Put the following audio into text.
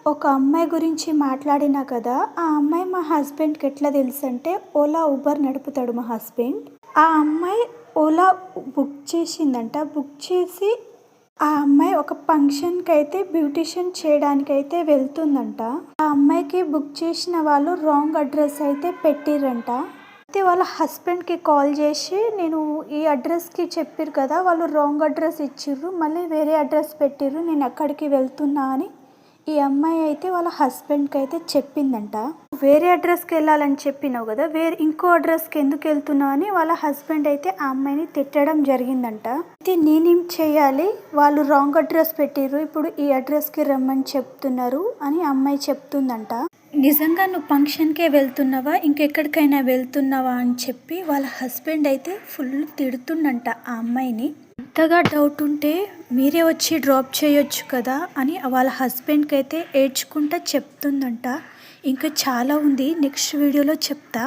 ఒక అమ్మాయి గురించి మాట్లాడినా కదా! ఆ అమ్మాయి మా హస్బెండ్‌కి ఎట్లా తెలుసంటే ఓలా, ఉబర్ నడుపుతాడు మా హస్బెండ్. ఆ అమ్మాయి ఓలా బుక్ చేసిందంట. బుక్ చేసి ఆ అమ్మాయి ఒక ఫంక్షన్‌కైతే బ్యూటీషియన్ చేయడానికైతే వెళ్తుందంట. ఆ అమ్మాయికి బుక్ చేసిన వాళ్ళు రాంగ్ అడ్రస్ అయితే పెట్టిర్రంట. అయితే వాళ్ళ హస్బెండ్‌కి కాల్ చేసి నేను ఈ అడ్రస్‌కి చెప్పిర్రు కదా! వాళ్ళు రాంగ్ అడ్రస్ ఇచ్చిర్రు. మళ్ళీ వేరే అడ్రస్ పెట్టిర్రు. నేను అక్కడికి వెళ్తున్నా అని ఈ అమ్మాయి అయితే వాళ్ళ హస్బెండ్‌కి అయితే చెప్పిందంట. వేరే అడ్రస్‌కి వెళ్ళాలని చెప్పినావు కదా! ఇంకో అడ్రస్‌కి ఎందుకు వెళ్తున్నావు అని వాళ్ళ హస్బెండ్ అయితే ఆ అమ్మాయిని తిట్టడం జరిగిందంట. అయితే నేనేం చేయాలి? వాళ్ళు రాంగ్ అడ్రస్ పెట్టిర్రు. ఇప్పుడు ఈ అడ్రస్‌కి రమ్మని చెప్తున్నారు అని అమ్మాయి చెప్తుందంట. నిజంగా నువ్వు ఫంక్షన్‌కే వెళ్తున్నావా? ఇంకెక్కడికైనా వెళ్తున్నావా? అని చెప్పి వాళ్ళ హస్బెండ్ అయితే ఫుల్ తిడుతుండంట ఆ అమ్మాయిని. అంతగా డౌట్ ఉంటే మీరే వచ్చి డ్రాప్ చేయొచ్చు కదా అని వాళ్ళ హస్బెండ్కి అయితే ఏడ్చుకుంటా చెప్తుందంట. ఇంకా చాలా ఉంది, నెక్స్ట్ వీడియోలో చెప్తా.